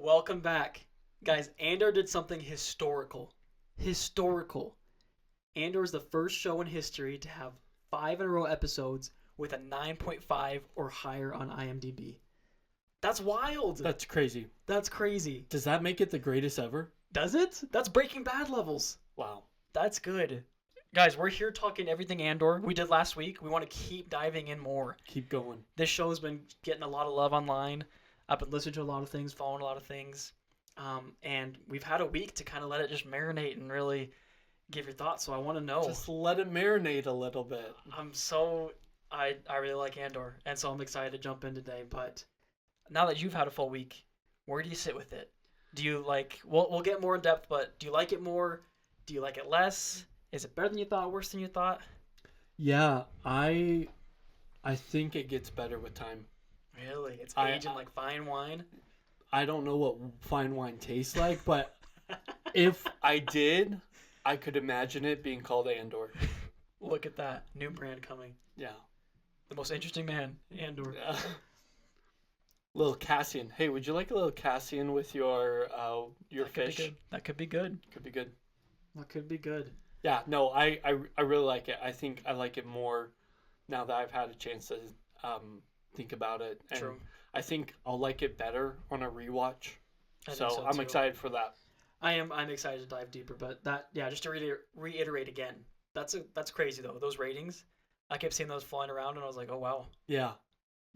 Welcome back. Guys, Andor did something historical. Historical. Andor is the first show in history to have 5 in a row episodes with a 9.5 or higher on IMDb. That's wild. That's crazy. That's crazy. Does that make it the greatest ever? Does it? That's Breaking Bad levels. Wow. That's good. Guys, we're here talking everything Andor. We did last week. We want to keep diving in more. Keep going. This show's been getting a lot of love online. I've been listening to a lot of things, following a lot of things. And we've had a week to kind of let it just marinate and really give your thoughts. So I want to know. Just let it marinate a little bit. I really like Andor. And so I'm excited to jump in today. But now that you've had a full week, where do you sit with it? Do you like, we'll get more in depth, but do you like it more? Do you like it less? Is it better than you thought, worse than you thought? Yeah, I think it gets better with time. Really? It's aging like fine wine? I don't know what fine wine tastes like, but if I did, I could imagine it being called Andor. Look at that. New brand coming. Yeah. The most interesting man, Andor. Yeah. Little Cassian. Hey, would you like a little Cassian with your fish? That could be good. Could be good. That could be good. Yeah, no, I really like it. I think I like it more now that I've had a chance to think about it. And True. I think I'll like it better on a rewatch. So I'm too. excited for that. I'm excited to dive deeper, but just to reiterate again, that's crazy though. Those ratings, I kept seeing those flying around, and I was like, oh wow. Yeah.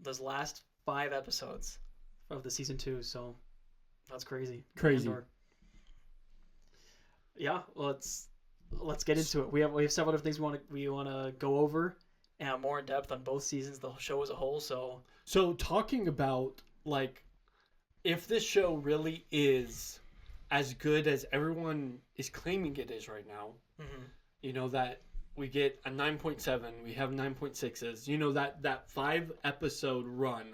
Those last 5 episodes of the season 2, so that's crazy. Crazy. Andor. Yeah, let's get into it. We have several different things we want to go over, and more in depth on both seasons, the show as a whole. So talking about like, if this show really is as good as everyone is claiming it is right now, you know that we get a 9.7, we have 9.6s. You know that 5-episode run.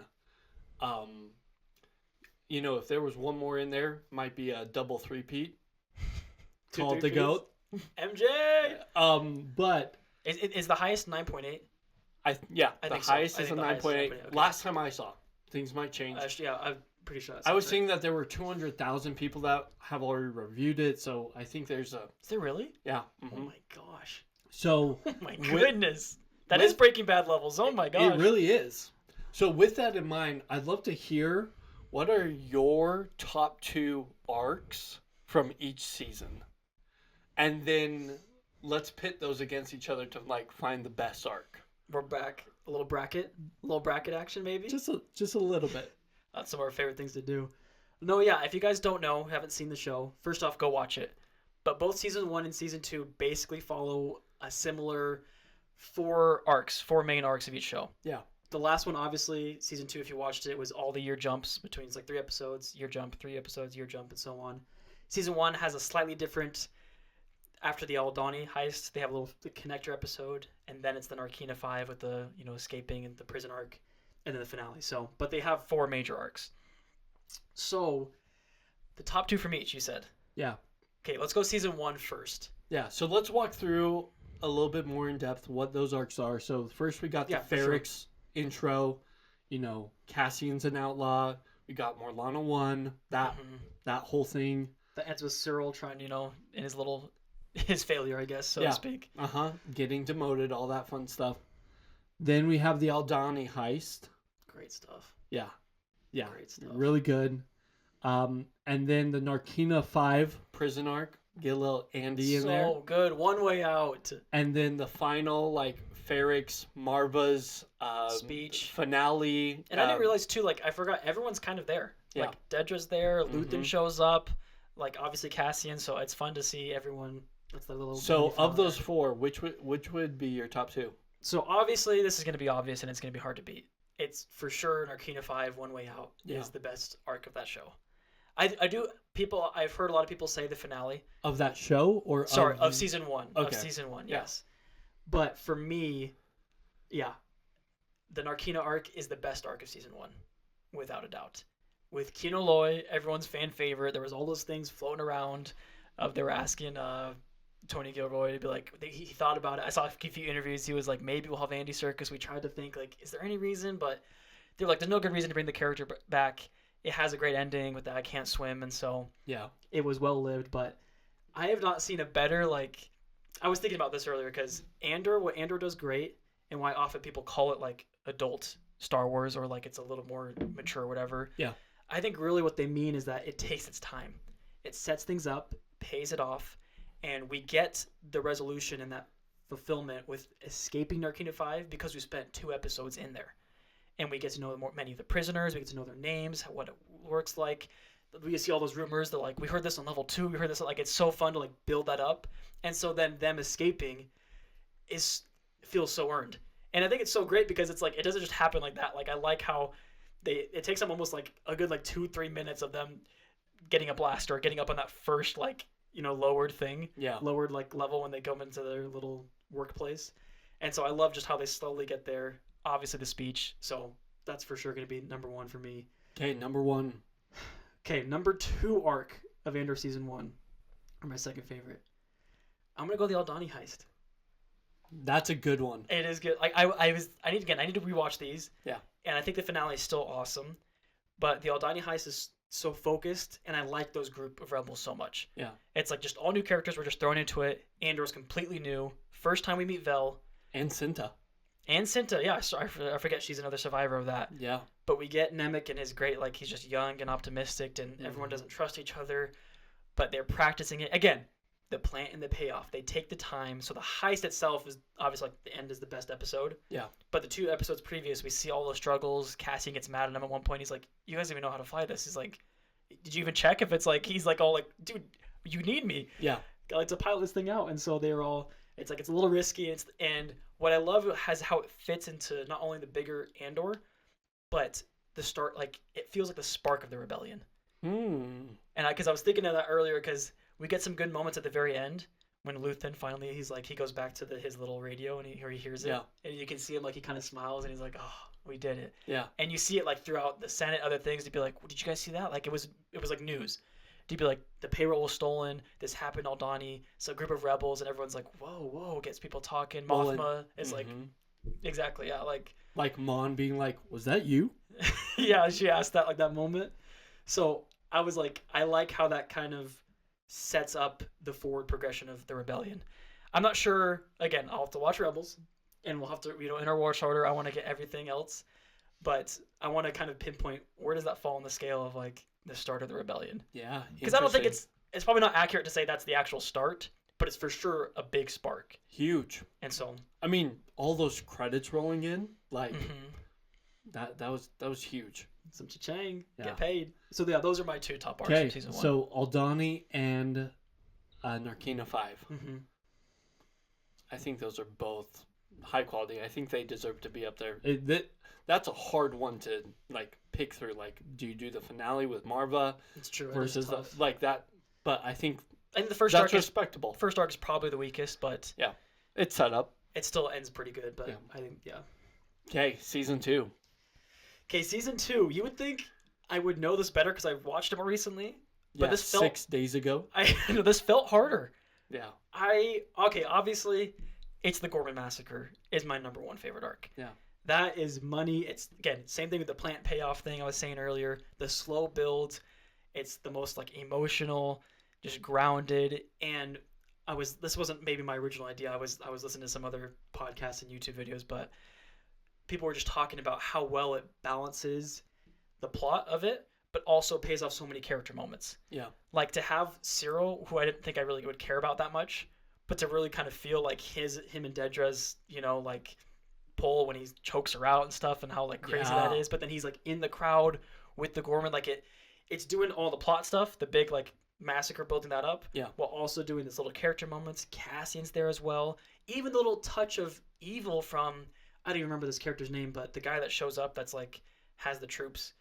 You know, if there was one more in there, might be a double three-peat. Called the GOAT. MJ. But is the highest 9.8? The highest is a 9.8. Okay. Last time I saw, things might change. I'm pretty sure. I was seeing that there were 200,000 people that have already reviewed it, so I think there's a. Is there really? Yeah. Mm-hmm. Oh my gosh. So. Oh my goodness. That is Breaking Bad levels. Oh my gosh. It really is. So with that in mind, I'd love to hear what are your top 2 arcs from each season. And then let's pit those against each other to like find the best arc. We're back. A little bracket action maybe? Just a little bit. That's some of our favorite things to do. No, yeah, if you guys don't know, haven't seen the show, first off, go watch it. But both season 1 and season 2 basically follow a similar 4 main arcs of each show. Yeah. The last one, obviously, season 2, if you watched it, was all the year jumps between like 3 episodes, year jump, 3 episodes, year jump, and so on. Season 1 has a slightly different. After the Aldani heist, they have a little connector episode, and then it's the Narkina 5 with the escaping and the prison arc, and then the finale. So, but they have 4 major arcs. So, the top 2 from each, you said. Yeah. Okay, let's go season 1 first. Yeah. So let's walk through a little bit more in depth what those arcs are. So first we got the Ferrix intro. You know, Cassian's an outlaw. We got Morlana 1. That whole thing. That ends with Cyril trying, in his failure, I guess, so to speak. Getting demoted, all that fun stuff. Then we have the Aldani heist. Great stuff. Yeah. Great stuff. Really good. And then the Narkina 5 prison arc. Get a little Andy in there. So good. One way out. And then the final, like, Ferrix, Marva's speech. Finale. And I didn't realize, too, like, I forgot, everyone's kind of there. Yeah. Like, Dedra's there. Luthen shows up. Like, obviously Cassian, so it's fun to see everyone. That's the little. So of those 4, which would be your top 2? So obviously this is going to be obvious and it's going to be hard to beat. It's for sure Narkina 5 One Way Out is the best arc of that show. I've heard a lot of people say the finale of that show or of season 1. Okay. Of season 1, yes. But for me, the Narkina arc is the best arc of season 1, without a doubt. With Kino Loy, everyone's fan favorite. There was all those things floating around. They were asking Tony Gilroy to be like, he thought about it. I saw a few interviews. He was like, maybe we'll have Andy Serkis. We tried to think, like, is there any reason? But they were like, there's no good reason to bring the character back. it has a great ending with that I can't swim, and so Yeah. it was well lived. But I have not seen a better, like, I was thinking about this earlier because what Andor does great, and why often people call it like adult Star Wars or like it's a little more mature or whatever. Yeah. I think really what they mean is that it takes its time. It sets things up, pays it off, and we get the resolution and that fulfillment with escaping Narkina 5 because we spent 2 episodes in there. And we get to know many of the prisoners, we get to know their names, what it works like. We see all those rumors that like, we heard this on level 2, we heard this, like, it's so fun to like build that up. And so then them escaping feels so earned. And I think it's so great because it's like, it doesn't just happen like that. Like, I like how it takes them almost like a good like 2-3 minutes of them getting a blaster, getting up on that first like, lowered thing. Yeah. Lowered like level when they go into their little workplace. And so I love just how they slowly get there. Obviously the speech. So that's for sure going to be number 1 for me. Okay, number 1. Okay, number 2 arc of Andor season 1, or my second favorite. I'm gonna go the Aldani heist. That's a good one. It is good. Like I need to rewatch these. Yeah. And I think the finale is still awesome, but the Aldani heist is so focused, and I like those group of rebels so much. Yeah. It's like just all new characters were just thrown into it. Andor's completely new. First time we meet Vel. And Cinta. And Cinta, yeah. So I forget she's another survivor of that. Yeah. But we get Nemec and his great, like, he's just young and optimistic, and everyone doesn't trust each other, but they're practicing it. Again, the plan and the payoff. They take the time. So the heist itself is obviously, like, the end is the best episode. Yeah. But the 2 episodes previous, we see all the struggles. Cassian gets mad at him at one point. He's like, you guys don't even know how to fly this. He's like, did you even check if it's like, he's like all like, dude, you need me. Yeah. I like to pilot this thing out. And so they're all, it's like, it's a little risky. And what I love is how it fits into not only the bigger Andor, but the start, like, it feels like the spark of the rebellion. And because I was thinking of that earlier, because we get some good moments at the very end when Luthen finally, he's like, he goes back to his little radio and he hears it. Yeah. And you can see him, like, he kind of smiles and he's like, oh, we did it. Yeah. And you see it, like, throughout the Senate, other things, to be like, did you guys see that? Like, it was like news. To be like, the payroll was stolen, this happened, Aldani, it's a group of rebels, and everyone's like, whoa, gets people talking. Mothma is like, exactly, yeah, like Mon being like, was that you? Yeah, she asked that, like, that moment. So I was like, I like how that kind of sets up the forward progression of the rebellion. I'm not sure, again, I'll have to watch Rebels, and we'll have to, in our watch order, I want to get everything else, but I want to kind of pinpoint where does that fall on the scale of, like, the start of the rebellion. Yeah. Because I don't think it's probably not accurate to say that's the actual start, but it's for sure a big spark. Huge. And so, I mean, all those credits rolling in, like, that was huge. Some cha-chang, get paid. So yeah, those are my 2 top arcs from season 1. So Aldani and Narkina 5. I think those are both high quality. I think they deserve to be up there. That's a hard one to, like, pick through. Like, do you do the finale with Marva? It's true. Versus like that. But I think the first that's arc respectable. First arc is probably the weakest, but yeah, it's set up. It still ends pretty good, but I think Okay, season 2. Okay, season 2. You would think I would know this better because I've watched it more recently. But this felt 6 days ago. This felt harder. Yeah. Obviously, it's the Gorman Massacre is my number 1 favorite arc. Yeah. That is money. It's, again, same thing with the plant payoff thing I was saying earlier. The slow build. It's the most, like, emotional, just grounded. And this wasn't maybe my original idea. I was listening to some other podcasts and YouTube videos, but people were just talking about how well it balances the plot of it, but also pays off so many character moments. Yeah. Like, to have Cyril, who I didn't think I really would care about that much, but to really kind of feel like him and Dedra's, like, pull when he chokes her out and stuff, and how, like, crazy that is. But then he's, like, in the crowd with the Gorman, like, it's doing all the plot stuff, the big, like, massacre, building that up, while also doing this little character moments. Cassian's there as well. Even the little touch of evil from, I don't even remember this character's name, but the guy that shows up that's, like, has the troops,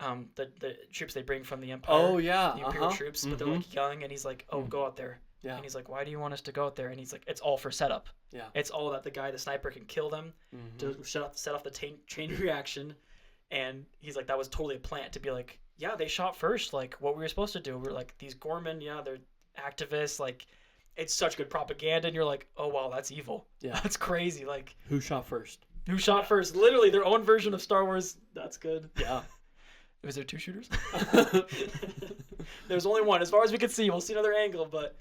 the troops they bring from the Empire. The Imperial troops, but they're, like, young, and he's like, go out there. Yeah. And he's like, why do you want us to go out there? And he's like, it's all for setup. Yeah. It's all that the sniper can kill them to set off the chain reaction. And he's like, that was totally a plant to be like, yeah, they shot first. Like, what we were supposed to do. We're like, these Gorman, they're activists. Like, it's such good propaganda. And you're like, oh, wow, that's evil. Yeah. That's crazy. Like, who shot first? Literally their own version of Star Wars. That's good. Yeah. Was there 2 shooters? There's only one, as far as we can see. We'll see another angle, but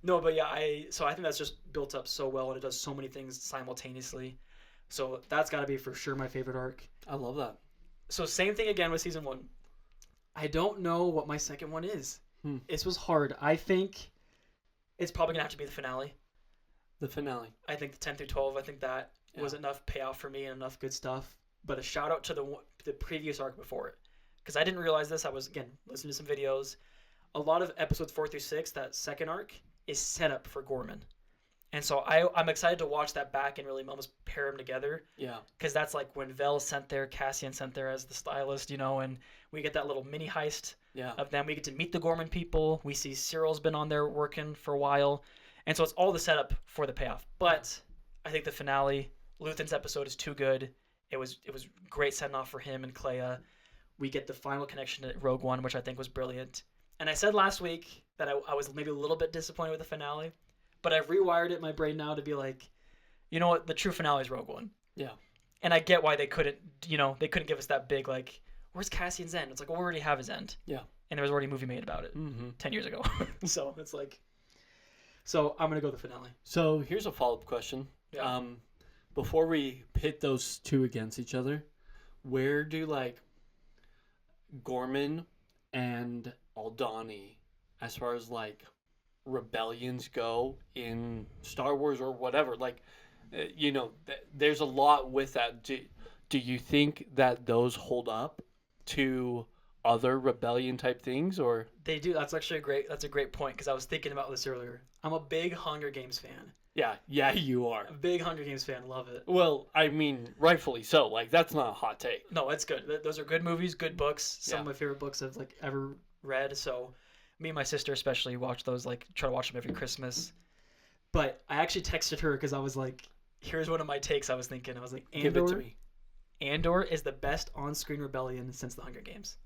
no, but yeah, so I think that's just built up so well, and it does so many things simultaneously. So that's got to be for sure my favorite arc. I love that. So same thing again with season 1. I don't know what my second one is. This was hard. I think it's probably gonna have to be the finale. The finale. I think the 10 through 12. I think that was enough payoff for me and enough good stuff. But a shout out to the previous arc before it, because I didn't realize this. I was again listening to some videos. A lot of episodes 4 through 6, that second arc, is set up for Gorman, and so I'm excited to watch that back and really almost pair them together. Yeah. Because that's like when Vel's sent there, Cassian sent there as the stylist, and we get that little mini heist of them. We get to meet the Gorman people. We see Cyril's been on there working for a while, and so it's all the setup for the payoff. But I think the finale, Luthen's episode, is too good. It was great setting off for him and Clea. We get the final connection to Rogue One, which I think was brilliant. And I said last week that I was maybe a little bit disappointed with the finale, but I've rewired it in my brain now to be like, you know what, the true finale is Rogue One. Yeah. And I get why they couldn't give us that big, like, where's Cassian's end? It's like, well, we already have his end. Yeah. And there was already a movie made about it 10 years ago. So it's like, so I'm going to go with the finale. So here's a follow-up question. Yeah. Before we pit those two against each other, where do, like, Gorman and Aldhani, as far as, like, rebellions go in Star Wars or whatever, like, there's a lot with that. Do you think that those hold up to other rebellion type things, or they do? That's actually a great point, because I was thinking about this earlier. I'm a big Hunger Games fan. Yeah, you are a big Hunger Games fan. Love it. Well, I mean, rightfully so. Like, that's not a hot take. No, it's good. Those are good movies, good books. Some of my favorite books I've like ever read. So me and my sister especially watch those, like, try to watch them every Christmas. But I actually texted her because I was like, here's one of my takes. I was thinking, give it to me. Andor is the best on-screen rebellion since the Hunger Games.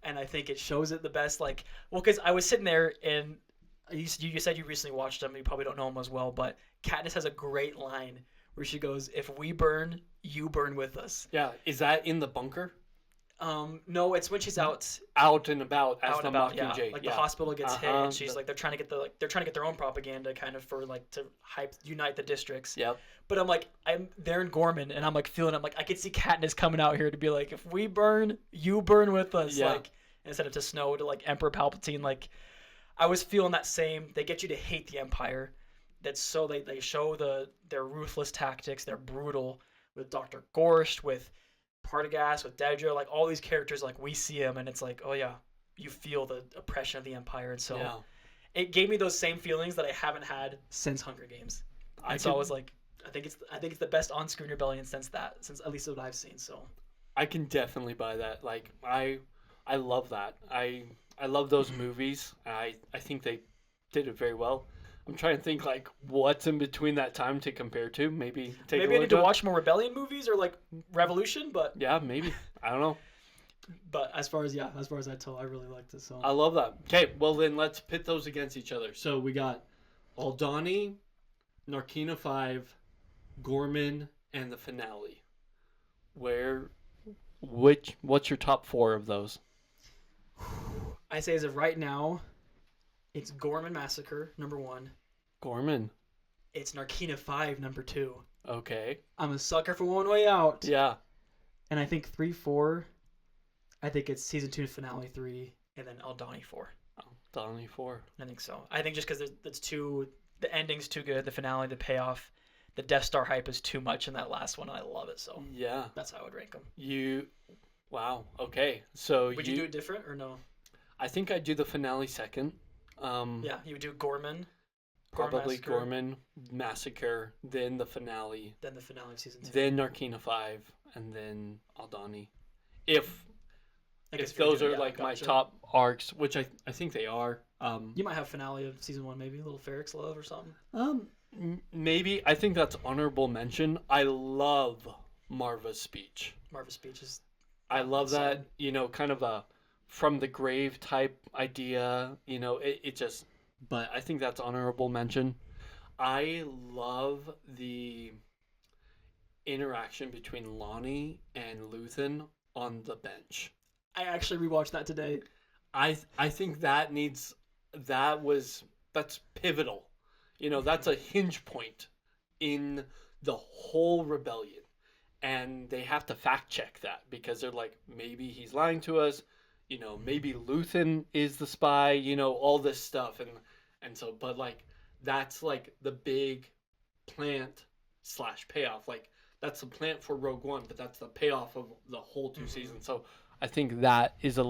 And I think it shows it the best. Like, well, because I was sitting there and you said you recently watched them. You probably don't know them as well, but Katniss has a great line where she goes, "If we burn, you burn with us." Yeah, is that in the bunker? No, it's when she's out and about as the Mockingjay. Like the hospital gets hit, and she's like, they're trying to get their own propaganda kind of for like to unite the districts. Yep. But I'm like, they're in Gorman, and I'm like feeling, I'm like, I could see Katniss coming out here to be like, if we burn, you burn with us. Yeah. Like, instead of to Snow to like Emperor Palpatine. Like, I was feeling that same. They get you to hate the Empire. That's so they show their ruthless tactics. They're brutal with Dr. Gorst, with Partagaz, with Dedra, like all these characters, like we see them, and it's like, oh yeah, you feel the oppression of the Empire, and so it gave me those same feelings that I haven't had since Hunger Games. I was like, I think it's the best on-screen rebellion since at least what I've seen. So I can definitely buy that. Like I love that. I love those movies. I think they did it very well. I'm trying to think, like, what's in between that time to compare to. Maybe I need to watch more Rebellion movies or like Revolution, but yeah, maybe. I don't know. But as far as I tell, I really liked it. So I love that. Okay, well then let's pit those against each other. So we got Aldhani, Narkina 5, Gorman, and the finale. What's your top 4 of those? I say as of right now, it's Gorman Massacre, number 1. Gorman. It's Narkina 5, number 2. Okay. I'm a sucker for One Way Out. Yeah. And I think 3, 4, I think it's season 2 finale 3, and then Aldhani 4. Aldhani 4. I think so. I think just because the ending's too good, the finale, the payoff, the Death Star hype is too much in that last one, and I love it. So yeah, that's how I would rank them. Wow. Okay. So would you do it different or no? I think I'd do the finale second. Yeah, you would do Gorman. Probably Gorman Massacre, then the finale. Then the finale of season 2. Then Narkina 5, and then Aldhani. If those are like my top arcs, which I think they are. You might have finale of season 1, maybe a little Ferrix love or something. Maybe. I think that's honorable mention. I love Marva's speech. Marva's speech is. I love that. Kind of a from the grave type idea. It just. But I think that's honorable mention. I love the interaction between Lonnie and Luthen on the bench. I actually rewatched that today. I think that's pivotal. You know, that's a hinge point in the whole rebellion. And they have to fact check that because they're like, maybe he's lying to us, you know, maybe Luthen is the spy, you know, all this stuff. And so, but like, that's like the big plant slash payoff. Like, that's the plant for Rogue One, but that's the payoff of the whole two seasons. So I think that is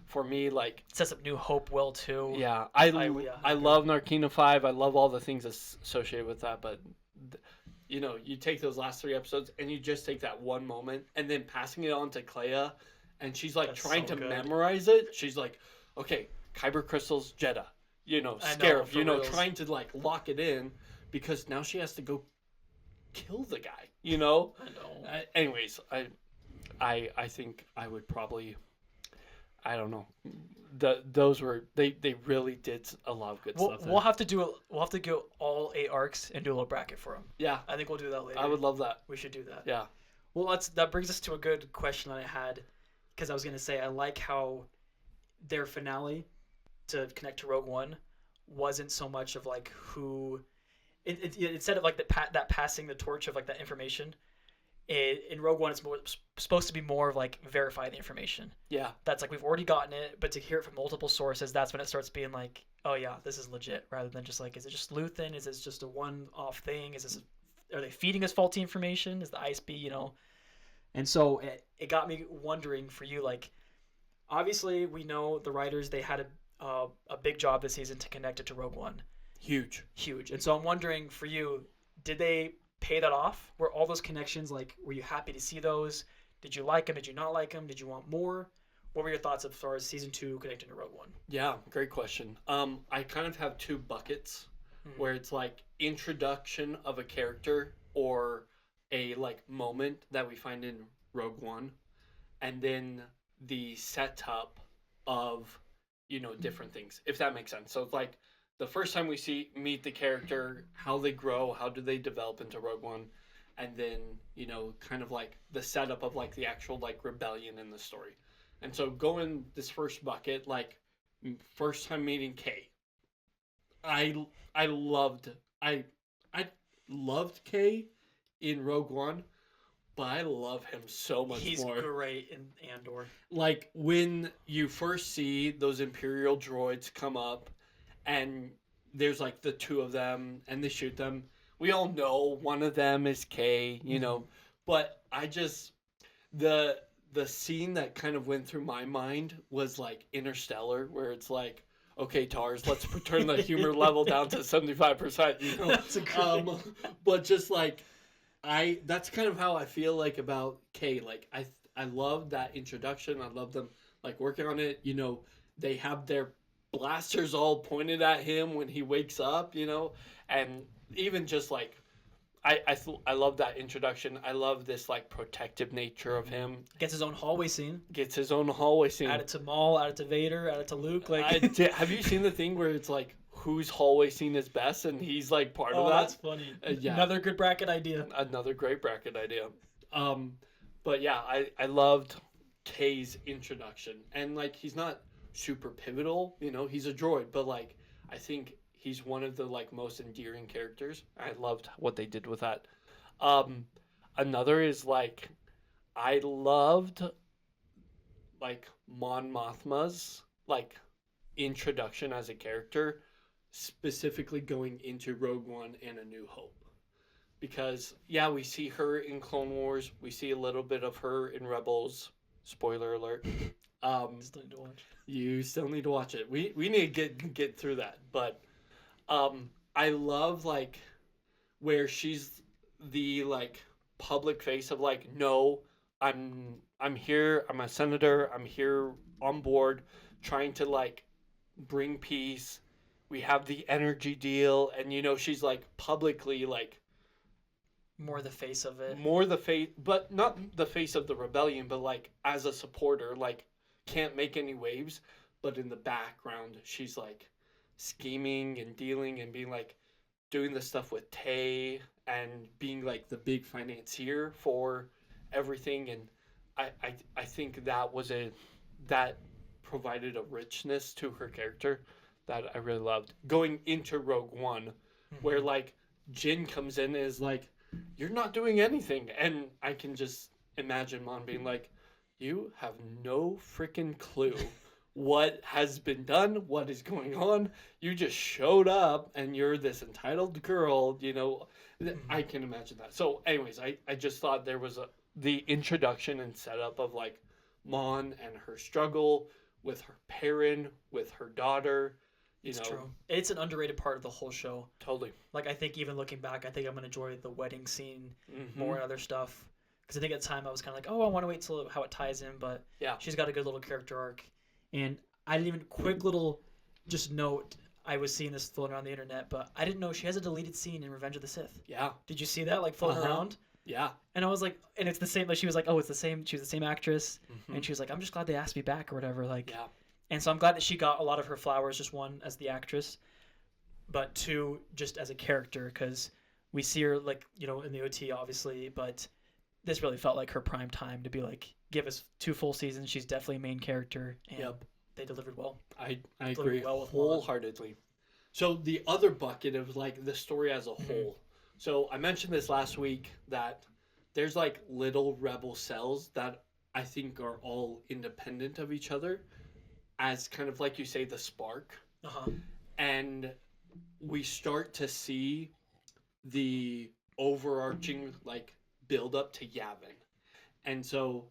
for me, like, It sets up New Hope well too. yeah, Yeah, I love Narkina 5. I love all the things associated with that, but you know, you take those last 3 episodes and you just take that one moment and then passing it on to Clea, and she's like That's trying so to good. memorize it. She's like, okay, Kyber crystals, Jeddah, you know, I know, Scarab, for you know, reals. trying to like lock it in because now she has to go kill the guy, you know. I know. Anyways, I think I would probably, I don't know. Those were they really did a lot of good stuff. We'll have to go all 8 arcs and do a little bracket for them. Yeah, I think we'll do that later. I would love that. We should do that. Yeah. Well, that brings us to a good question that I had, because I was gonna say I like how their finale to connect to Rogue One wasn't so much of like who, instead of like that passing the torch of like that information. In Rogue One, it's supposed to be more of like verify the information. Yeah. That's like we've already gotten it, but to hear it from multiple sources, that's when it starts being like, oh yeah, this is legit, rather than just like, is it just Luthen? Is this just a one-off thing? Are they feeding us faulty information? Is the ISB, you know? And so it got me wondering for you, like, obviously we know the writers, they had a big job this season to connect it to Rogue One. Huge. And so I'm wondering for you, did they pay that off? Were all those connections, like, were you happy to see those? Did you like them? Did you not like them? Did you want more? What were your thoughts as far as season 2 connecting to Rogue One? Yeah, great question. I kind of have 2 buckets where it's like introduction of a character or a like moment that we find in Rogue One, and then the setup of, you know, different things, if that makes sense. So it's like the first time we meet the character, how they grow, how do they develop into Rogue One, and then, you know, kind of like the setup of like the actual like rebellion in the story. And so going this first bucket, like first time meeting Kay, I loved Kay in Rogue One, but I love him so much more. He's great in Andor. Like when you first see those Imperial droids come up, and there's like the 2 of them, and they shoot them. We all know one of them is Kay, you know, but I just the scene that kind of went through my mind was like Interstellar, where it's like, okay, Tars, let's turn the humor level down to 75%. You know, That's a great. but just like that's kind of how I feel like about Kay. Like I love that introduction. I love them like working on it. You know, they have their blasters all pointed at him when he wakes up, you know, and even just like I love that introduction. I love this like protective nature of him. Gets his own hallway scene. Gets his own hallway scene. Add it to Maul, add it to Vader, add it to Luke. Like, have you seen the thing where it's like whose hallway scene is best, and he's like part of oh, that? that's funny. Yeah. Another good bracket idea. Another great bracket idea. But yeah, I loved Kay's introduction, and like he's not super pivotal, you know, he's a droid, but like I think he's one of the like most endearing characters. I loved what they did with that. Another is like I loved like Mon Mothma's like introduction as a character, specifically going into Rogue One and A New Hope. Because yeah, we see her in Clone Wars, we see a little bit of her in Rebels. Spoiler alert. Still need to watch. You still need to watch it. We need to get through that. But I love like where she's the like public face of like, no, I'm here, I'm a senator, I'm here on board trying to like bring peace. We have the energy deal, and you know, she's like publicly like More the face of it. more the face, but not the face of the rebellion, but like as a supporter, like can't make any waves, but in the background she's like scheming and dealing and being like doing the stuff with Tay and being like the big financier for everything. And I think that provided a richness to her character that I really loved. Going into Rogue One, where like Jin comes in and is like, "You're not doing anything," and I can just imagine Mon being like, "You have no freaking clue what has been done, what is going on. You just showed up and you're this entitled girl, you know." I can imagine that. So anyways, I just thought there was the introduction and setup of like Mon and her struggle with her parent, with her daughter. It's true. It's an underrated part of the whole show. Totally. Like, I think even looking back, I think I'm going to enjoy the wedding scene more and other stuff. Because I think at the time I was kind of like, oh, I want to wait till how it ties in. But yeah, she's got a good little character arc. And I didn't even, quick little just note, I was seeing this floating around the internet, but I didn't know she has a deleted scene in Revenge of the Sith. Yeah. Did you see that, like, floating around? Yeah. And I was like, and it's the same, like, she was like, oh, it's the same, she was the same actress. And she was like, I'm just glad they asked me back or whatever. Like, yeah. And so I'm glad that she got a lot of her flowers, just one, as the actress, but two, just as a character, because we see her, like, you know, in the OT, obviously, but this really felt like her prime time to be like, give us 2 full seasons. She's definitely a main character, and they delivered well. I agree well wholeheartedly. So the other bucket of, like, the story as a whole. So I mentioned this last week that there's, like, little rebel cells that I think are all independent of each other, as kind of like you say, the spark. And we start to see the overarching like build up to Yavin. And so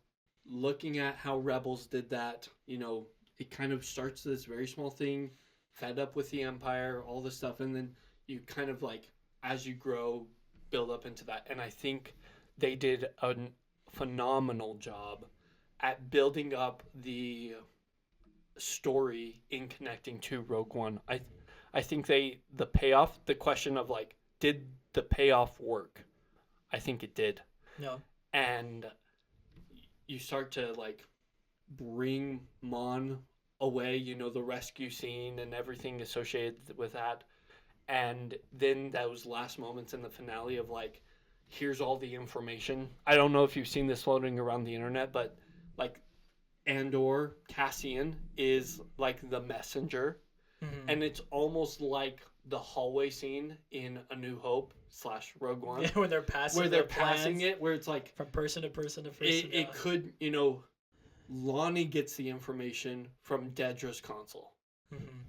looking at how Rebels did that, you know, it kind of starts this very small thing, fed up with the Empire, all this stuff, and then you kind of like, as you grow, build up into that. And I think they did a phenomenal job at building up the story in connecting to Rogue One. I think the payoff, the question of like, did the payoff work? I think it did. No. And you start to like bring Mon away, you know, the rescue scene and everything associated with that. And then those last moments in the finale of like, here's all the information. I don't know if you've seen this floating around the internet, but like Andor, Cassian is like the messenger. And it's almost like the hallway scene in A New Hope / Rogue One. Yeah, when they're passing it, where it's like from person to person to person. It could, you know, Lonnie gets the information from Dedra's console.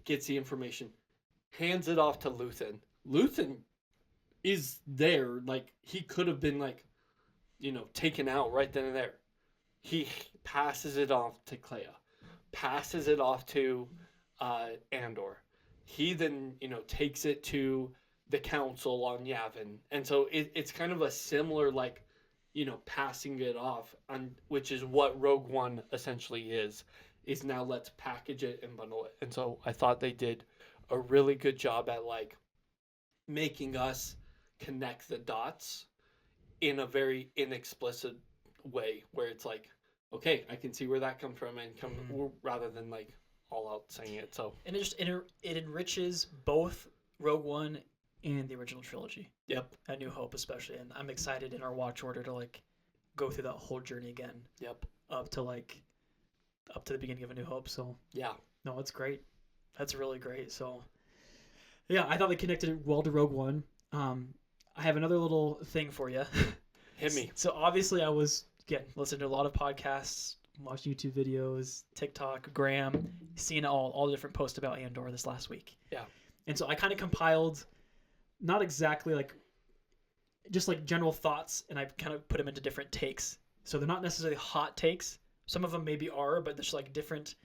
Gets the information, hands it off to Luthen. Luthen is there, like, he could have been, like, you know, taken out right then and there. He passes it off to Clea, passes it off to Andor. He then, you know, takes it to the council on Yavin. And so it's kind of a similar, like, you know, passing it off, on, which is what Rogue One essentially is now let's package it and bundle it. And so I thought they did a really good job at, like, making us connect the dots in a very inexplicit way, where it's like, okay, I can see where that comes from, and rather than like all out saying it. So, and it enriches both Rogue One and the original trilogy. Yep. A New Hope especially, and I'm excited in our watch order to like go through that whole journey again. Yep. Up to the beginning of A New Hope. So yeah, no, it's great. That's really great. So yeah, I thought they connected it well to Rogue One. I have another little thing for you. Hit me. So obviously I was listening to a lot of podcasts, watched YouTube videos, TikTok, Graham, seeing all the different posts about Andor this last week. Yeah. And so I kind of compiled, not exactly like, just like general thoughts, and I kind of put them into different takes. So they're not necessarily hot takes. Some of them maybe are, but there's like different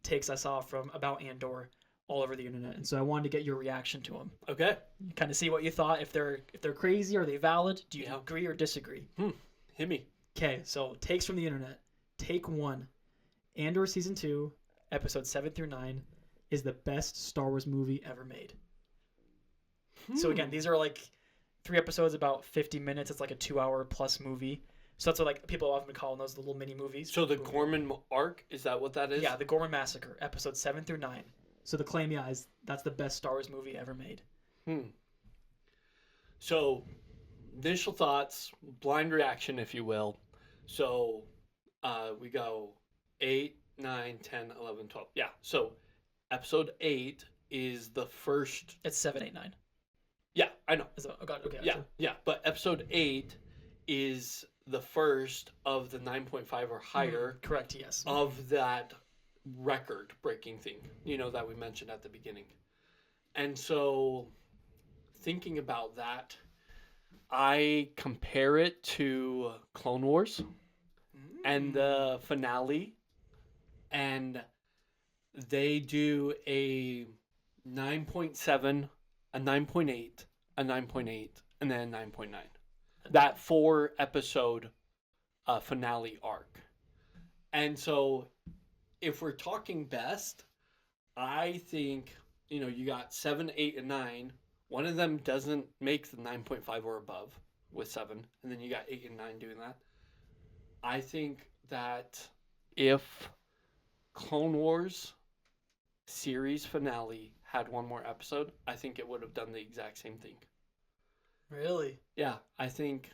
takes I saw about Andor all over the internet. And so I wanted to get your reaction to them. Okay. Kind of see what you thought. If they're crazy, are they valid? Do you agree or disagree? Hit me. Okay, so takes from the internet. Take 1. Andor Season 2, Episodes 7 through 9 is the best Star Wars movie ever made. So again, these are like 3 episodes, about 50 minutes. It's like a 2-hour plus movie. So that's what like people often been calling those, the little mini movies. So the Gorman arc, is that what that is? Yeah, the Gorman Massacre, Episodes 7 through 9. So the claim, is that's the best Star Wars movie ever made. So, initial thoughts, blind reaction, if you will. So, we go 8, 9, 10, 11, 12. Yeah. So episode 8 is the first. It's 7, 8, 9. Yeah, I know. Oh God. Okay. Yeah, yeah. But episode 8 is the first of the 9.5 or higher. Correct. Yes. Of that record-breaking thing, that we mentioned at the beginning. And so, thinking about that, I compare it to Clone Wars and the finale, and they do a 9.7, a 9.8, a 9.8, and then a 9.9. That 4-episode finale arc. And so, if we're talking best, I think, you got 7, 8, and 9. One of them doesn't make the 9.5 or above with 7. And then you got 8 and 9 doing that. I think that if Clone Wars series finale had one more episode, I think it would have done the exact same thing. Really? Yeah, I think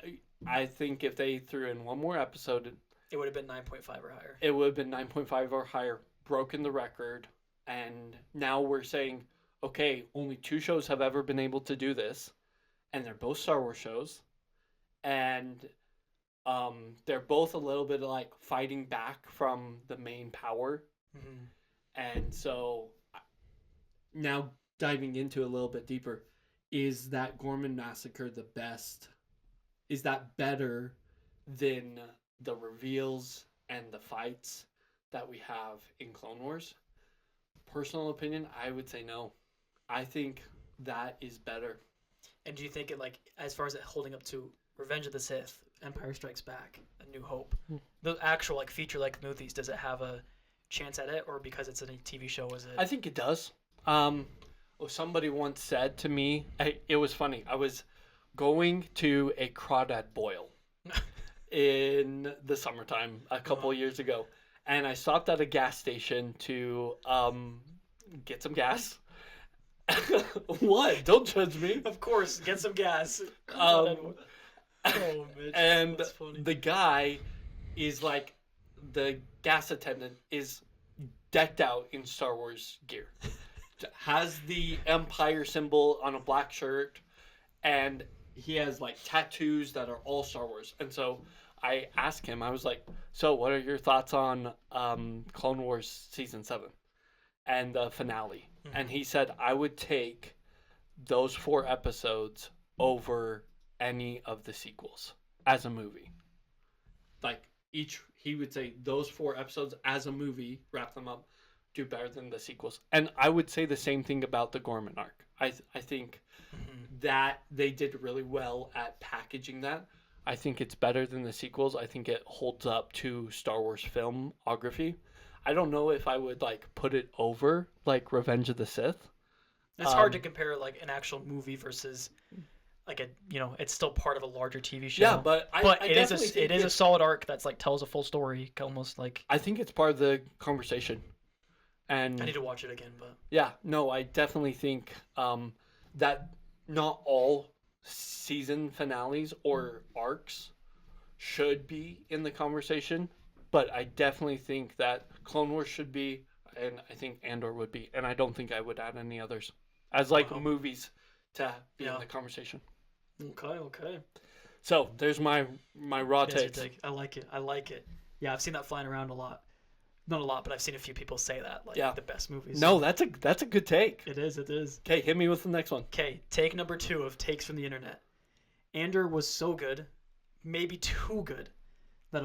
if they threw in one more episode, it would have been 9.5 or higher. It would have been 9.5 or higher, broken the record, and now we're saying, okay, only 2 shows have ever been able to do this, and they're both Star Wars shows, and they're both a little bit like fighting back from the main power, and so now diving into a little bit deeper, is that Gorman Massacre the best? Is that better than the reveals and the fights that we have in Clone Wars? Personal opinion, I would say no. I think that is better. And do you think it, like, as far as it holding up to Revenge of the Sith, Empire Strikes Back, A New Hope, the actual like feature-length movies, does it have a chance at it, or because it's in a TV show, is it? I think it does. Somebody once said to me, it was funny. I was going to a crawdad boil in the summertime a couple years ago, and I stopped at a gas station to get some gas. What? Don't judge me. Of course, get some gas. And the guy is like, the gas attendant is decked out in Star Wars gear. Has the Empire symbol on a black shirt, and he has like tattoos that are all Star Wars. And so I asked him, I was like, so what are your thoughts on Clone Wars Season 7 and the finale? And he said, I would take those 4 episodes over any of the sequels as a movie. Like, he would say those 4 episodes as a movie, wrap them up, do better than the sequels. And I would say the same thing about the Gorman arc. I think that they did really well at packaging that. I think it's better than the sequels. I think it holds up to Star Wars filmography. I don't know if I would like put it over like Revenge of the Sith. It's hard to compare like an actual movie versus like a, it's still part of a larger TV show. Yeah, but it is a solid arc that's like tells a full story, almost like. I think it's part of the conversation. And I need to watch it again, but yeah, no, I definitely think that not all season finales or arcs should be in the conversation, but I definitely think that Clone Wars should be, and I think Andor would be, and I don't think I would add any others as like movies to be in the conversation. Okay. So there's my raw takes. I like it. Yeah, I've seen that flying around a lot. Not a lot, but I've seen a few people say that, like the best movies. No, that's a good take. It is. Okay, hit me with the next one. Okay, take number 2 of takes from the internet. Andor was so good, maybe too good, that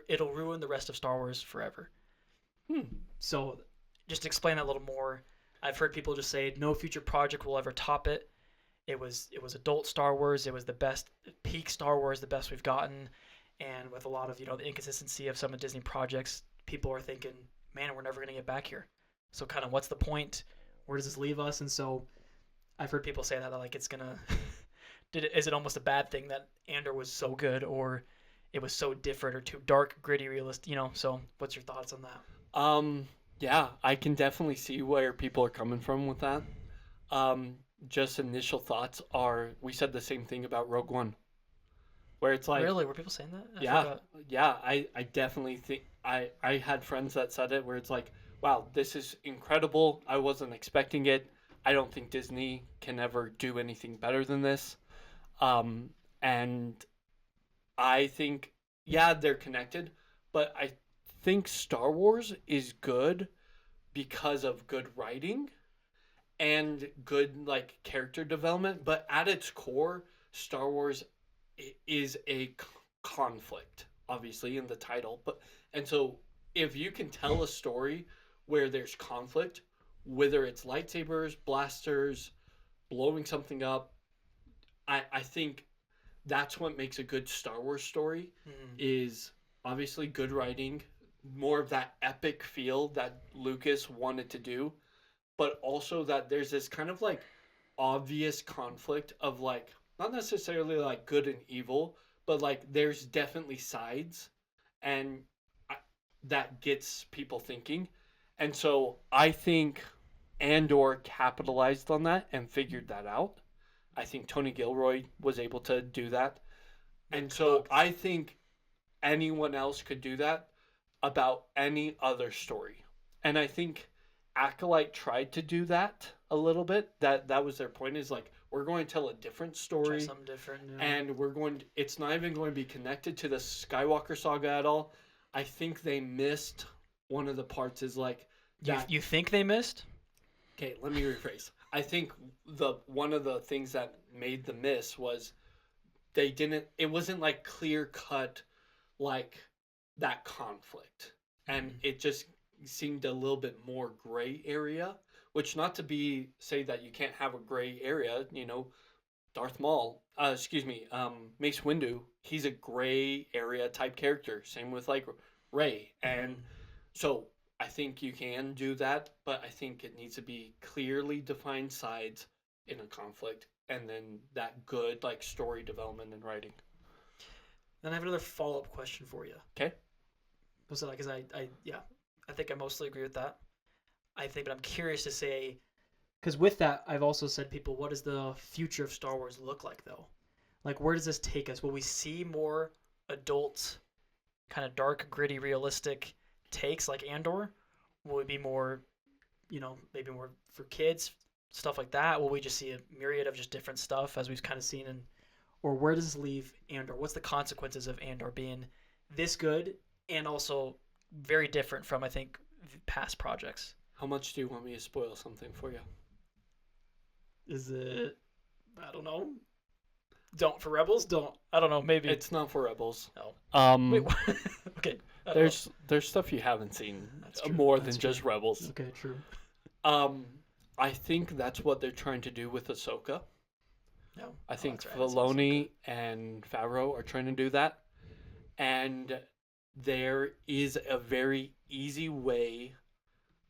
it'll ruin the rest of Star Wars forever. So, just to explain that a little more, I've heard people just say no future project will ever top it. It was adult Star Wars. It was the best peak Star Wars, the best we've gotten, and with a lot of the inconsistency of some of Disney projects, people are thinking, man, we're never going to get back here. So kind of what's the point? Where does this leave us? And so I've heard people say that like it's going to... Is it almost a bad thing that Andor was so good, or it was so different or too dark, gritty, realist? So what's your thoughts on that? Yeah, I can definitely see where people are coming from with that. Just initial thoughts are, we said the same thing about Rogue One. where it's like, really, were people saying that? I yeah, forgot. yeah, I definitely think I had friends that said it where it's like, wow, this is incredible. I wasn't expecting it. I don't think Disney can ever do anything better than this. Um, and I think, yeah, they're connected, but I think Star Wars is good because of good writing and good like character development. But at its core, Star Wars is a conflict, obviously in the title. But and so if you can tell a story where there's conflict, whether it's lightsabers, blasters, blowing something up, I think that's what makes a good Star Wars story Mm. is obviously good writing, more of that epic feel that Lucas wanted to do, but also that there's this kind of like obvious conflict of like not necessarily like good and evil, but like there's definitely sides and that gets people thinking. And so I think Andor capitalized on that and figured that out. I think Tony Gilroy was able to do that. And so I think anyone else could do that about any other story. And I think Acolyte tried to do that a little bit. That was their point is like we're going to tell a different Try story something different. Yeah. and it's not even going to be connected to the Skywalker saga at all. I think they missed one of the parts is like You think they missed? okay, let me rephrase. I think the one of the things that made the miss was they didn't it wasn't like clear cut like that conflict. And it just seemed a little bit more gray area, which not to be say that you can't have a gray area, you know, Darth Maul, Mace Windu, he's a gray area type character. Same with like Rey. And so I think you can do that, but I think it needs to be clearly defined sides in a conflict and then that good like story development and writing. Then I have another follow-up question for you. Okay. Because I think I mostly agree with that. But I'm curious to say, because with that, I've also said, people, what does the future of Star Wars look like, though? Like, where does this take us? Will we see more adult, kind of dark, gritty, realistic takes like Andor? Will it be more, maybe more for kids, stuff like that? Will we just see a myriad of just different stuff as we've kind of seen or where does this leave Andor? What's the consequences of Andor being this good and also very different from, I think, past projects? How much do you want me to spoil something for you? Is it, I don't know. Don't for Rebels? I don't know, maybe. It's not for Rebels. No. Wait, okay. There's stuff you haven't seen more than just Rebels. Okay, true. I think that's what they're trying to do with Ahsoka. No. I think Filoni and Favreau are trying to do that. And there is a very easy way,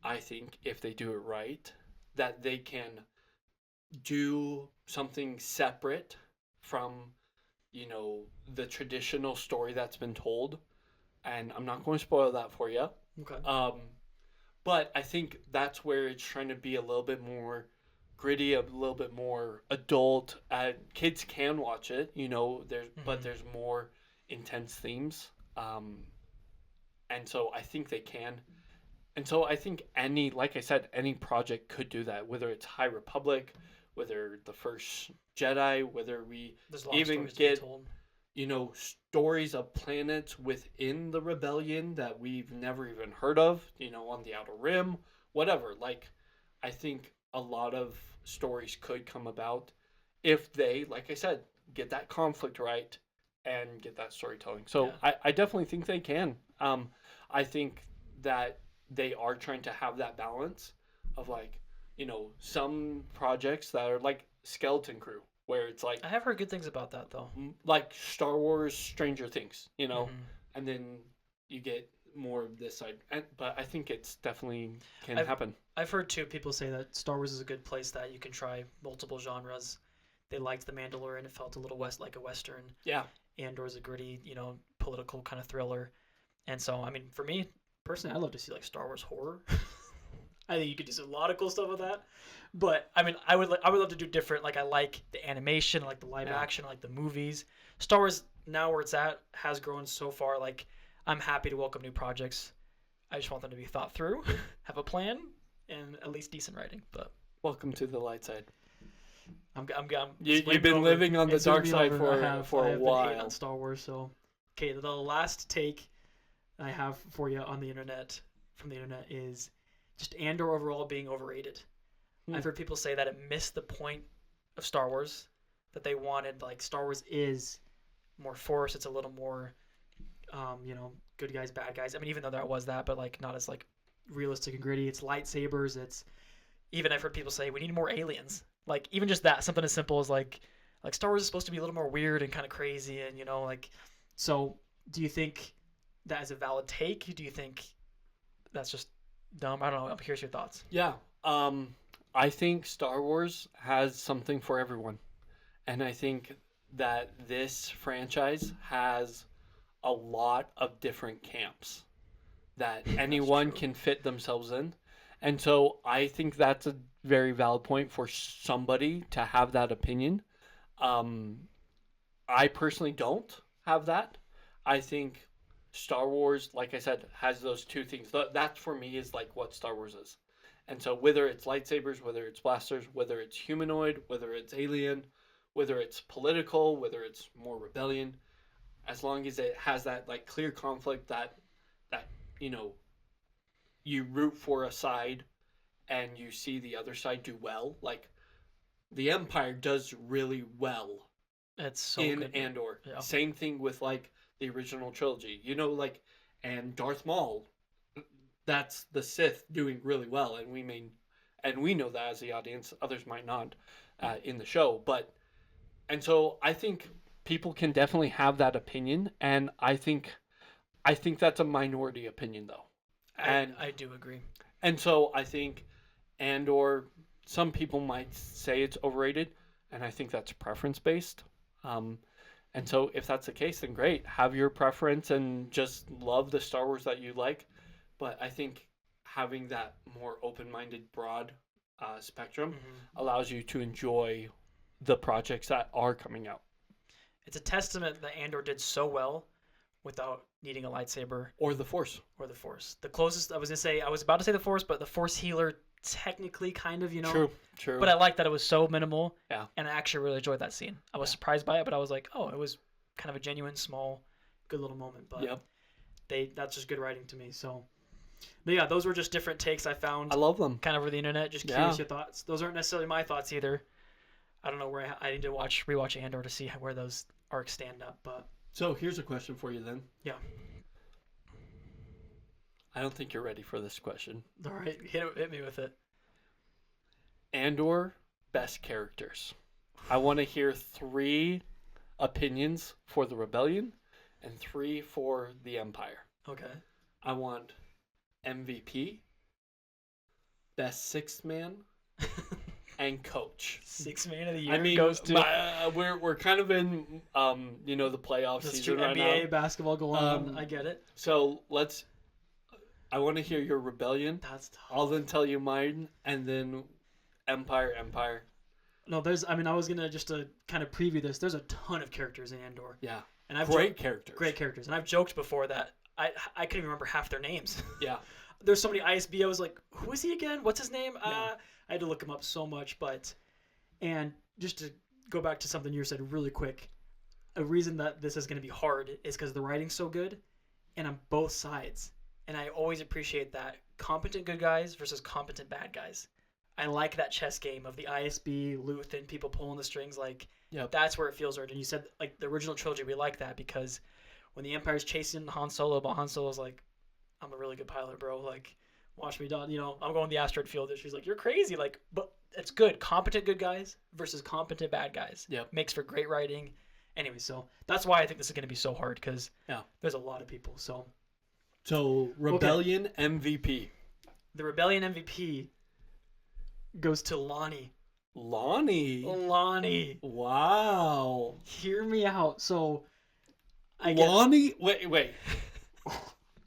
I think, if they do it right, that they can do something separate from, the traditional story that's been told. And I'm not going to spoil that for you. Okay. But I think that's where it's trying to be a little bit more gritty, a little bit more adult. Kids can watch it, but there's more intense themes. And so I think they can. And so I think like I said, any project could do that, whether it's High Republic, whether the First Jedi, whether we even get, stories of planets within the rebellion that we've never even heard of, on the Outer Rim, whatever. Like, I think a lot of stories could come about if they, like I said, get that conflict right and get that storytelling. So I definitely think they can. I think that they are trying to have that balance of like, some projects that are like Skeleton Crew, where it's like I have heard good things about that though. Like Star Wars, Stranger Things, and then you get more of this side. But I think it's definitely can happen. I've heard too people say that Star Wars is a good place that you can try multiple genres. They liked The Mandalorian; it felt a little like a Western. Yeah. Andor's a gritty, political kind of thriller. And so, I mean, for me personally, I'd love to see like Star Wars horror. I think you could do a lot of cool stuff with that. But I mean, I would love to do different. Like I like the animation, I like the live action, I like the movies. Star Wars now where it's at has grown so far. Like I'm happy to welcome new projects. I just want them to be thought through, have a plan, and at least decent writing. But Welcome to the light side. You've been living on the dark side for a been while on Star Wars. So, okay, the last take I have for you on the internet from the internet is just Andor overall being overrated. I've heard people say that it missed the point of Star Wars, that they wanted like Star Wars is more Force. It's a little more, good guys, bad guys. I mean, even though that was that, but like not as like realistic and gritty. It's lightsabers. It's even I've heard people say we need more aliens. Like even just that, something as simple as like Star Wars is supposed to be a little more weird and kind of crazy, and like. So, do you think that is a valid take? Do you think that's just dumb? I don't know. I'm curious your thoughts. Yeah. I think Star Wars has something for everyone. And I think that this franchise has a lot of different camps that anyone can fit themselves in. And so I think that's a very valid point for somebody to have that opinion. I personally don't have that. I think Star Wars, like I said, has those two things. That for me is like what Star Wars is. And so whether it's lightsabers, whether it's blasters, whether it's humanoid, whether it's alien, whether it's political, whether it's more rebellion, as long as it has that like clear conflict that you root for a side and you see the other side do well. Like the Empire does really well It's so in good. Andor. Yeah. Same thing with like the original trilogy. And Darth Maul, that's the Sith doing really well, and we know that as the audience. Others might not in the show, and so I think people can definitely have that opinion, and I think that's a minority opinion though. I do agree. And so I think Andor, some people might say it's overrated, and I think that's preference based. And so if that's the case, then great. Have your preference and just love the Star Wars that you like. But I think having that more open-minded, broad spectrum allows you to enjoy the projects that are coming out. It's a testament that Andor did so well without needing a lightsaber Or the Force. The closest I was about to say the Force, but the Force healer technically kind of, True. But I like that it was so minimal. Yeah. And I actually really enjoyed that scene. I was surprised by it, but I was like, oh, it was kind of a genuine, small, good little moment. But that's just good writing to me. So, but yeah, those were just different takes I found. I love them. Kind of over the internet. Just curious your thoughts. Those aren't necessarily my thoughts either. I don't know where I need to rewatch Andor to see where those arcs stand up. But so here's a question for you then. Yeah. I don't think you're ready for this question. All right, hit me with it. Andor best characters. I want to hear 3 opinions for the Rebellion and 3 for the Empire. Okay. I want MVP, best sixth man, and coach. Sixth man of the year goes to. We're kind of in the playoff season right now. NBA basketball going on. I get it. So I want to hear your Rebellion. That's tough. I'll then tell you mine, and then Empire. No, I was gonna just to kind of preview this. There's a ton of characters in Andor. Yeah. And I've great characters. Great characters, and I've joked before that I couldn't even remember half their names. Yeah. There's so many ISB. I was like, who is he again? What's his name? Yeah. I had to look him up so much, and just to go back to something you said really quick, a reason that this is going to be hard is because the writing's so good, and on both sides, and I always appreciate that competent good guys versus competent bad guys. I like that chess game of the ISB, Luthen, people pulling the strings. That's where it feels earned. And you said like the original trilogy, we like that because when the Empire's chasing Han Solo, but Han Solo's like, I'm a really good pilot, bro. Like, watch me done. I'm going the asteroid field. And she's like, you're crazy. Like, but it's good. Competent good guys versus competent bad guys. Yep. Makes for great writing. Anyway, so that's why I think this is going to be so hard because there's a lot of people. So Rebellion MVP. The Rebellion MVP goes to Lonnie. Lonnie. Wow. Hear me out. So, Lonnie. Wait.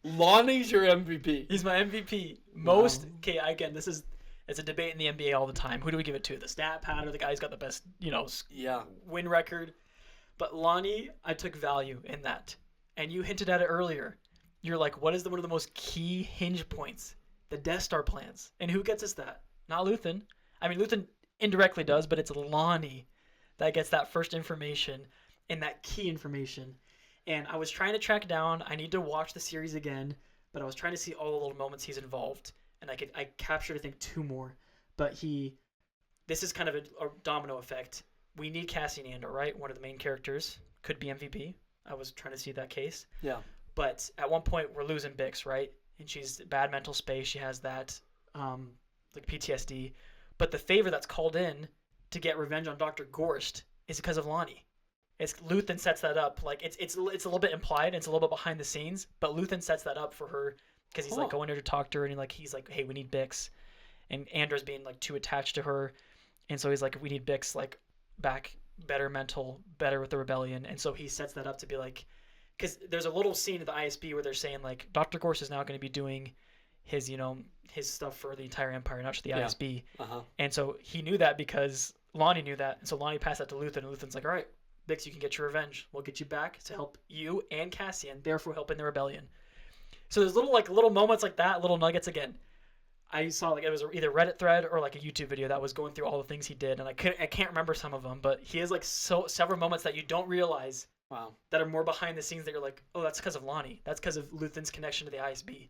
Lonnie's your MVP. He's my MVP. Okay, again, it's a debate in the NBA all the time. Who do we give it to? The stat pad or the guy who's got the best, win record? But Lonnie, I took value in that. And you hinted at it earlier. You're like, what is one of the most key hinge points? The Death Star plans. And who gets us that? Not Luthen. I mean, Luthen indirectly does, but it's Lonnie that gets that first information and that key information. And I was trying to track down. I need to watch the series again, but I was trying to see all the little moments he's involved. And I captured, I think, 2 more. But this is kind of a domino effect. We need Cassian Andor, right? One of the main characters. Could be MVP. I was trying to see that case. Yeah. But at one point, we're losing Bix, right? And she's bad mental space. She has that, like PTSD. But the favor that's called in to get revenge on Dr. Gorst is because of Lonnie. Luthen sets that up. Like it's a little bit implied. It's a little bit behind the scenes, but Luthen sets that up for her because he's like going there to talk to her, and he's like, hey, we need Bix, and Andor's being like too attached to her, and so he's like, we need Bix like back, better with the rebellion, and so he sets that up to be like, because there's a little scene at the ISB where they're saying like Dr. Gorst is now going to be doing his his stuff for the entire Empire, not just the ISB, and so he knew that because Lonnie knew that, and so Lonnie passed that to Luthen, and Luthen's like, all right, Bix, you can get your revenge. We'll get you back to help you and Cassian, therefore helping the rebellion. So there's little moments like that, little nuggets again. I saw like it was either Reddit thread or like a YouTube video that was going through all the things he did, and I can't remember some of them, but he has like several moments that you don't realize. Wow. That are more behind the scenes that you're like, oh, that's because of Lonnie. That's because of Luthen's connection to the ISB.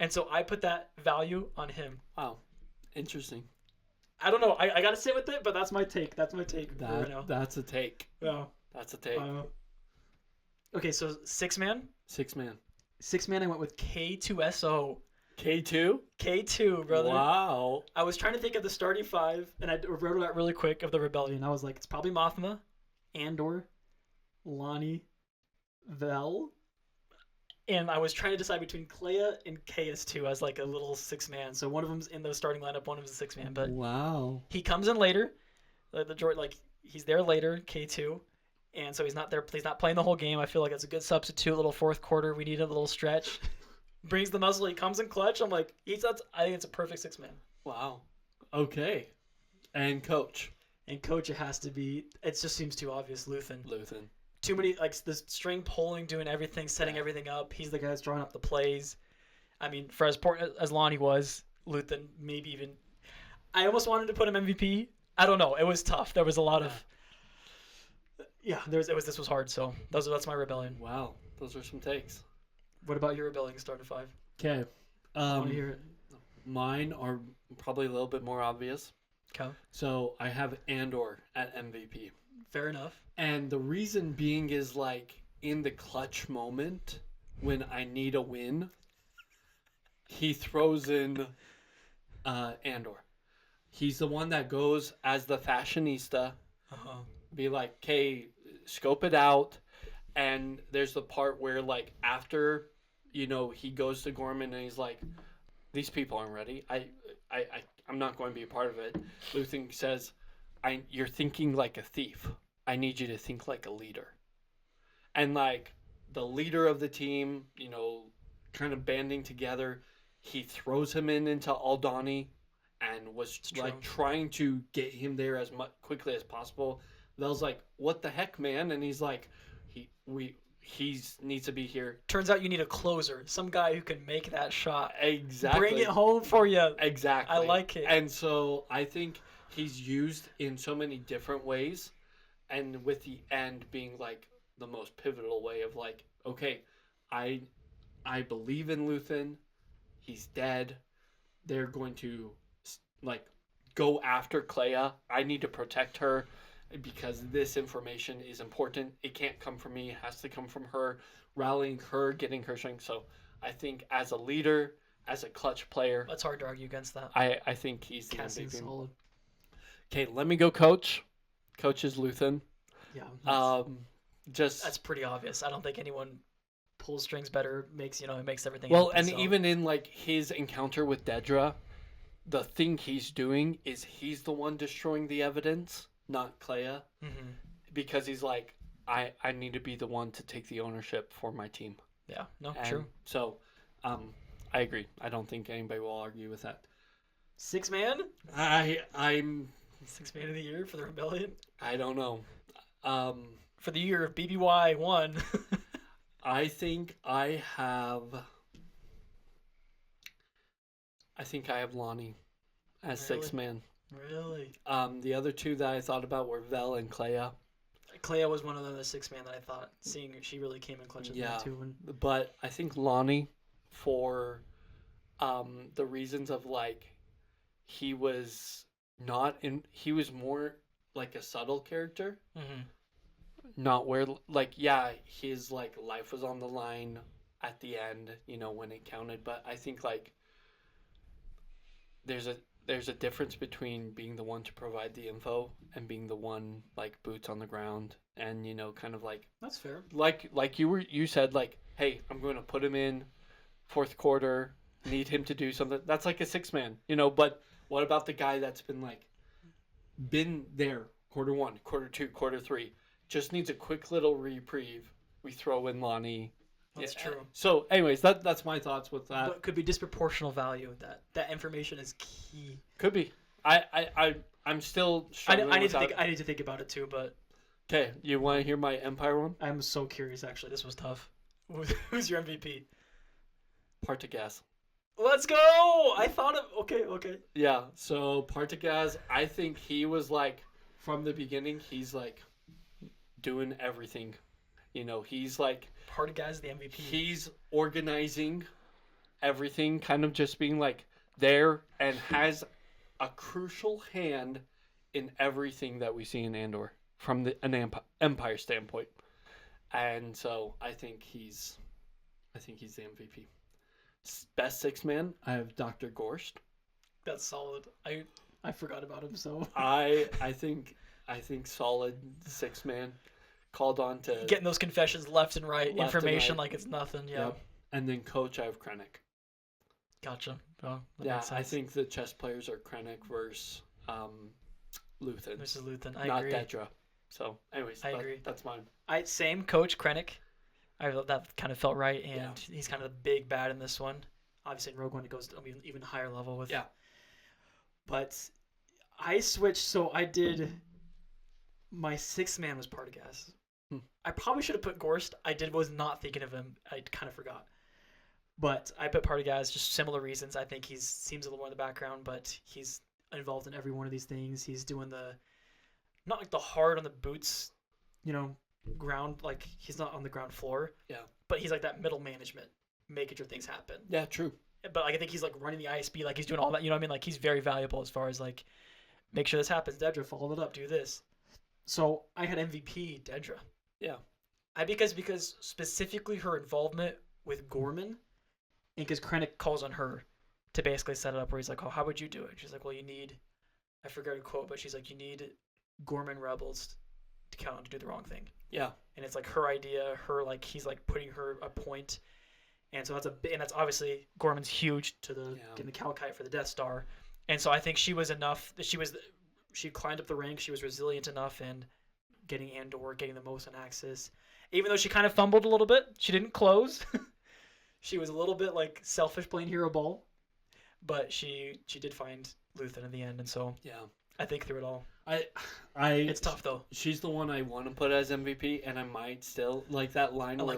And so I put that value on him. Wow. Interesting. I don't know. I got to sit with it, but that's my take. That's my take right now. That's a take. Yeah. That's a take. Okay, so 6-man? 6-man. 6-man, I went with K2SO. K2? K2, brother. Wow. I was trying to think of the starting 5, and I wrote it out really quick of the rebellion. I was like, it's probably Mothma, Andor, Lonnie, Vel. And I was trying to decide between Clea and KS2 as like a little 6-man. So one of them's in the starting lineup, one of them's a 6-man. But wow, he comes in later. He's there later, K2, and so he's not there. He's not playing the whole game. I feel like it's a good substitute. A little fourth quarter, we need a little stretch. Brings the muscle. He comes in clutch. I'm like, I think it's a perfect 6-man. Wow. Okay. And coach. And coach, it has to be. It just seems too obvious. Luthen. Too many, like, the string pulling, doing everything, setting everything up. He's the guy that's drawing up the plays. I mean, for as important as Lonnie was, Luthen, maybe even. I almost wanted to put him MVP. I don't know. It was tough. There was a lot of. Yeah, this was hard. So that's my rebellion. Wow, those are some takes. What about your rebellion starting 5? Okay. I want to hear it. Mine are probably a little bit more obvious. Okay. So I have Andor at MVP. Fair enough. And the reason being is like in the clutch moment when I need a win, he throws in Andor. He's the one that goes as the fashionista, be like, okay, scope it out. And there's the part where like after, he goes to Gorman and he's like, these people aren't ready. I'm not going to be a part of it. Luthen says, you're thinking like a thief. I need you to think like a leader. And like the leader of the team, kind of banding together, he throws him into Aldhani and was like trying to get him there as quickly as possible. Vel's like, what the heck, man? And he's like, he needs to be here. Turns out you need a closer, some guy who can make that shot. Exactly. Bring it home for you. Exactly. I like it. And so I think he's used in so many different ways. And with the end being like the most pivotal way of like, okay, I believe in Luthen. He's dead. They're going to like go after Clea. I need to protect her because this information is important. It can't come from me. It has to come from her. Rallying her, getting her strength. So I think as a leader, as a clutch player, that's hard to argue against that. I think he's the MVP. Solid. Okay, let me go coach. Coach is Luthen. Yeah. That's pretty obvious. I don't think anyone pulls strings better, makes everything well, happen, and even in like his encounter with Dedra, the thing he's doing is he's the one destroying the evidence, not Clea. Because he's like, I need to be the one to take the ownership for my team. Yeah, no, true. So I I agree. I don't think anybody will argue with that. 6-man? I'm 6-man of the year for the Rebellion? I don't know. For the year of BBY 1. I think I have Lonnie as Really? 6-man. Really? The other two that I thought about were Vel and Clea. Clea was one of the 6-man that I thought, seeing she really came in clutch at Yeah. that too. And But I think Lonnie, for the reasons of like he was more like a subtle character, not where like his like life was on the line at the end, when it counted. But I think like there's a difference between being the one to provide the info and being the one like boots on the ground and kind of like that's fair. like you said, like, hey, I'm going to put him in fourth quarter, need him to do something. That's like a 6-man, but what about the guy that's been there quarter 1, quarter 2, quarter 3, just needs a quick little reprieve? We throw in Lonnie. That's true. So anyways, that's my thoughts with that. But could be disproportional value. That information is key. Could be. I'm still struggling I need to think about it too, but okay, you want to hear my Empire one? I'm so curious actually. This was tough. Who's your MVP? Partagaz. Let's go! I thought of okay. Yeah, so Partagaz, I think he was like from the beginning, he's like doing everything. He's like Partagaz, the MVP. He's organizing everything, kind of just being like there, and has a crucial hand in everything that we see in Andor from an Empire standpoint. And so I think he's the MVP. Best 6-man, I have Dr. Gorst. That's solid. I forgot about him, so I think solid 6-man. Called on to getting those confessions left and right, information like it's nothing. Yeah. Yep. And then coach, I have Krennic. Gotcha. Oh, yeah, I think the chess players are Krennic versus Luthen. This is Luthen. Not agree. Dedra. So, anyways, I agree. That's mine. Same coach Krennic. I thought that kind of felt right, and he's kind of the big bad in this one. Obviously, in Rogue One, it goes to an even higher level with. Yeah. But I switched, so I did. My 6-man was Partagaz. I probably should have put Gorst. Was not thinking of him. I kind of forgot. But I put Partagaz, just similar reasons. I think he seems a little more in the background, but he's involved in every one of these things. He's doing not like the hard on the boots, ground, like he's not on the ground floor. Yeah. But he's like that middle management, making sure things happen. Yeah, true. But like, I think he's like running the ISB, like he's doing all that, you know what I mean? Like he's very valuable as far as like, make sure this happens, Dedra, follow it up, do this. So I had MVP Dedra. Yeah. Because specifically her involvement with Gorman, and because Krennic calls on her to basically set it up where he's like, oh, how would you do it? She's like, well, you need, I forget a quote, but she's like, you need Gorman rebels to count on to do the wrong thing. Yeah. And it's like her idea, he's like putting her a point. And so that's obviously Gorman's huge to getting the Calcite for the Death Star. And so I think she was enough that she climbed up the ranks. She was resilient enough and getting Andor, getting the most on Axis. Even though she kind of fumbled a little bit, she didn't close. She was a little bit like selfish playing hero ball, but she did find Luthen in the end, and so I think through it all. It's tough though. She's the one I want to put as MVP, and I might still like that line where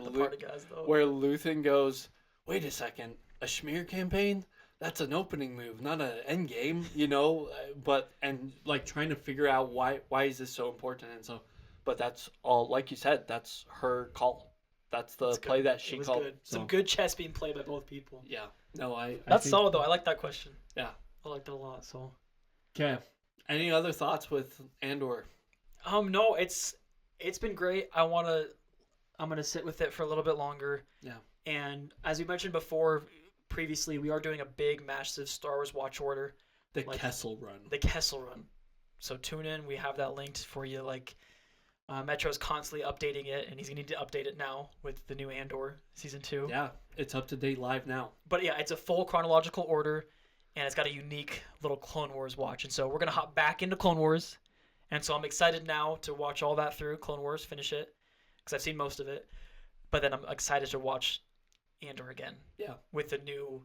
Luthen goes, "Wait a second, a Schmear campaign? That's an opening move, not an end game, But and like trying to figure out why is this so important, and so, but that's all, like you said, that's her call. That's the play that she called. Good. Some good chess being played by both people. Yeah. No, that's solid though. I like that question. Yeah. I liked it a lot. So. Okay. Any other thoughts with Andor? No, it's been great. I'm gonna sit with it for a little bit longer. Yeah. And as we mentioned previously, we are doing a big, massive Star Wars watch order. The Kessel run. The Kessel run. So tune in. We have that linked for you. Metro's constantly updating it, and he's gonna need to update it now with the new Andor season 2. Yeah, it's up to date live now. But yeah, it's a full chronological order, and it's got a unique little Clone Wars watch. And so we're gonna hop back into Clone Wars, and so I'm excited now to watch all that through Clone Wars, finish it, because I've seen most of it. But then I'm excited to watch Andor again. Yeah. With a new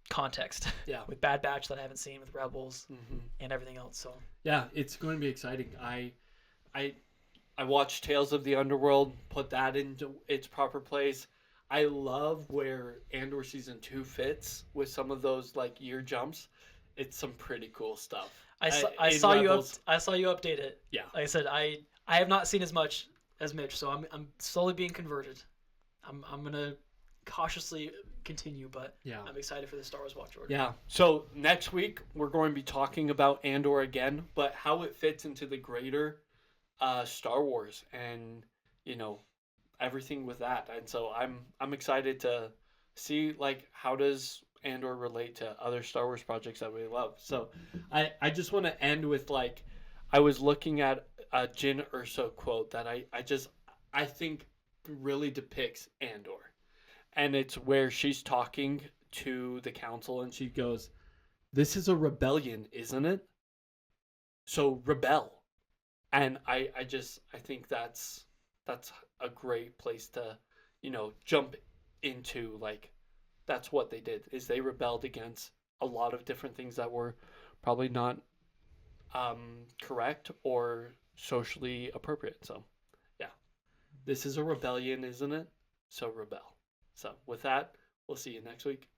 context. Yeah. With Bad Batch that I haven't seen, with Rebels Mm-hmm. and everything else. So yeah, it's going to be exciting. I watched Tales of the Underworld, put that into its proper place. I love where Andor season 2 fits with some of those like year jumps. It's some pretty cool stuff. I saw in you Rebels- I saw you update it. Yeah. Like I said, I have not seen as much as Mitch, so I'm slowly being converted. I'm gonna cautiously continue, but Yeah. I'm excited for the Star Wars Watch Order. Yeah. So next week we're going to be talking about Andor again, but how it fits into the greater Star Wars and everything with that. And so I'm excited to see like how does Andor relate to other Star Wars projects that we love. So I just want to end with like I was looking at a Jyn Erso quote that I think really depicts Andor. And it's where she's talking to the council and she goes, "This is a rebellion, isn't it? So rebel." And I think that's a great place to, jump into like that's what they did is they rebelled against a lot of different things that were probably not correct or socially appropriate. So, yeah. This is a rebellion, isn't it? So rebel. So, with that, we'll see you next week.